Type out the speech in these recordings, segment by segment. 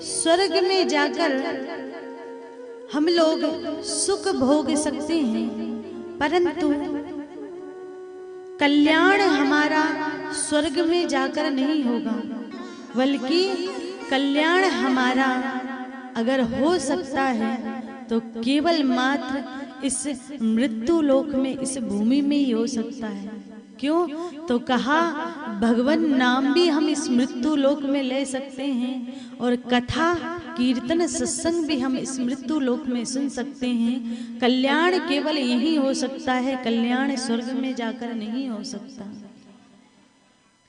स्वर्ग में जाकर हम लोग सुख भोग सकते हैं, परंतु कल्याण हमारा स्वर्ग में जाकर नहीं होगा, बल्कि कल्याण हमारा अगर हो सकता है तो केवल मात्र इस मृत्यु लोक में, इस भूमि में ही हो सकता है। क्यों? तो कहा भगवान नाम भी हम इस मृत्यु लोक में ले सकते हैं और कथा कीर्तन सत्संग भी हम इस मृत्यु लोक में सुन सकते हैं। कल्याण केवल यही हो सकता है, कल्याण स्वर्ग में जाकर नहीं हो सकता।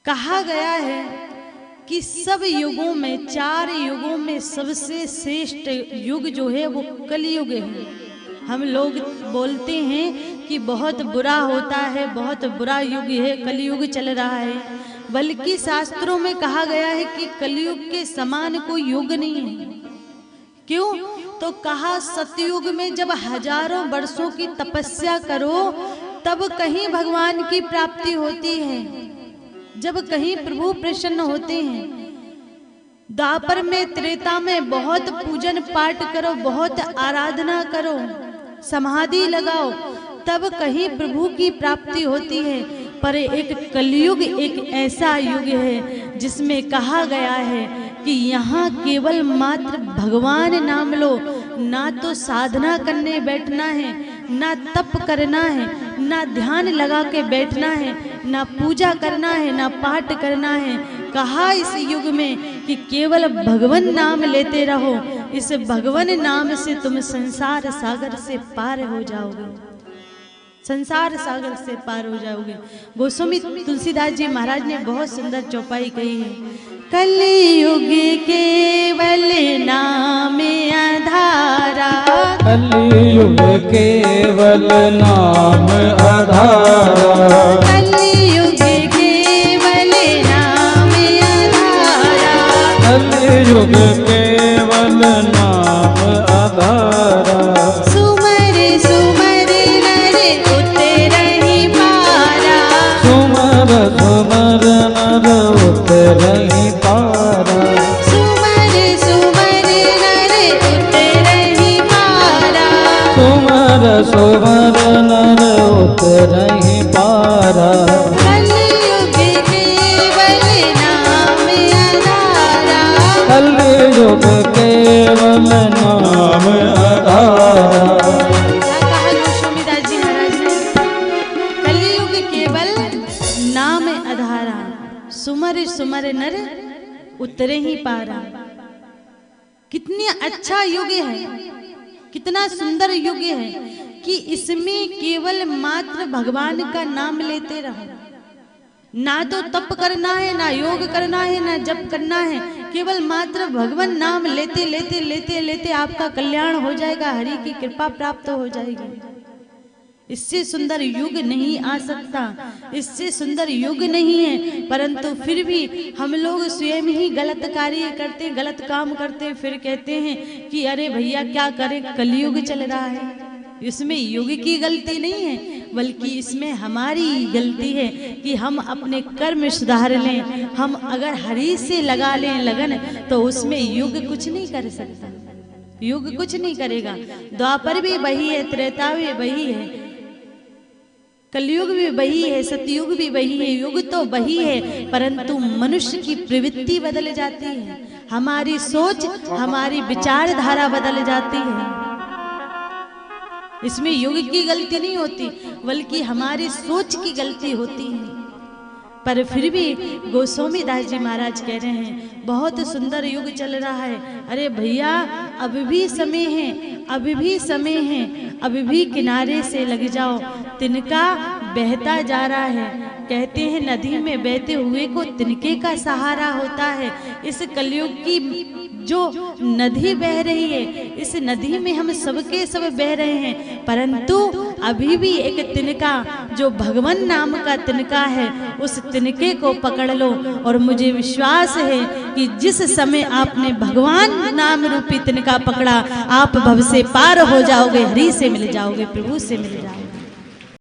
कहा गया है कि सब युगों में, 4 युगों में सबसे श्रेष्ठ युग जो है वो कलयुग है। हम लोग बोलते हैं कि बहुत बुरा होता है, बहुत बुरा युग है, कलयुग चल रहा है, बल्कि शास्त्रों में कहा गया है कि कलयुग के समान कोई युग नहीं है। क्यों? तो कहा सतयुग में जब हजारों वर्षों की तपस्या करो तब कहीं भगवान की प्राप्ति होती है, जब कहीं प्रभु प्रसन्न होते हैं। द्वापर में, त्रेता में बहुत पूजन पाठ करो, बहुत आराधना करो, समाधि लगाओ, तब कहीं प्रभु की प्राप्ति होती है। पर एक कलयुग एक ऐसा युग है जिसमें कहा गया है कि यहाँ केवल मात्र भगवान नाम लो, ना तो साधना करने बैठना है, ना तप करना है, ना ध्यान लगा के बैठना है, ना पूजा करना है, ना पाठ करना है। कहा इस युग में कि केवल भगवान नाम लेते रहो, इस भगवान नाम से तुम संसार सागर से पार हो जाओगे, संसार सागर से पार हो जाओगे। गोस्वामी तुलसीदास जी महाराज ने बहुत सुंदर चौपाई कही है। कलयुग केवल नाम आधारा, कलयुग केवल नाम आधारा, कलयुग केवल नाम आधारा, कलयुग केवल नाम आधारा। सुमर सुमर नर उतरहि पारा, सुमर सुमर नर उतरहि पारा, सुमर सुमर नर उतरहि पारा, सुमर सुमर नर उतरहि पारा। कलयुग केवल नाम आधारा, कलयुग केवल नाम आधारा। क्या कहा गोस्वामी दास जी महाराज ने? कलयुग केवल नाम आधारा, सुमर सुमर नर उतरे ही पारा। कितनी अच्छा युग है, कितना सुंदर युग है कि इसमें केवल मात्र भगवान का नाम लेते रहो, ना तो तप करना है, ना योग करना है, ना जप करना है, केवल मात्र भगवान नाम लेते लेते लेते लेते आपका कल्याण हो जाएगा, हरि की कृपा प्राप्त हो जाएगी। इससे सुंदर युग नहीं आ सकता, इससे सुंदर युग नहीं है। परंतु फिर भी हम लोग स्वयं ही गलत कार्य करते, गलत काम करते, फिर कहते हैं कि अरे भैया क्या करें, कलयुग चल रहा है। इसमें युग की गलती नहीं है, बल्कि इसमें हमारी गलती है कि हम अपने कर्म सुधार लें। हम अगर हरि से लगा लें लगन, तो उसमें युग कुछ नहीं कर सकता, युग कुछ नहीं करेगा। द्वापर भी वही है, त्रेता भी वही है, कलयुग भी वही है, सतयुग भी वही है, युग तो वही है, परंतु मनुष्य की प्रवृत्ति बदल जाती है, हमारी सोच, हमारी विचारधारा बदल जाती है। इसमें युग की गलती नहीं होती, बल्कि हमारी सोच की गलती होती है। पर फिर भी गोस्वामी दास जी महाराज कह रहे हैं बहुत सुंदर युग चल रहा है। अरे भैया अभी भी समय है, अभी भी समय है, अभी भी किनारे से लग जाओ, तिनका बहता जा रहा है। कहते हैं नदी में बहते हुए को तिनके का सहारा होता है। इस कलयुग की जो नदी बह रही है, इस नदी में हम सबके सब बह रहे हैं, परंतु अभी भी एक तिनका जो भगवान नाम का तिनका है, उस तिनके को पकड़ लो। और मुझे विश्वास है कि जिस समय आपने भगवान नाम रूपी तिनका पकड़ा, आप भव से पार हो जाओगे, हरि से मिल जाओगे, प्रभु से मिल जाओगे।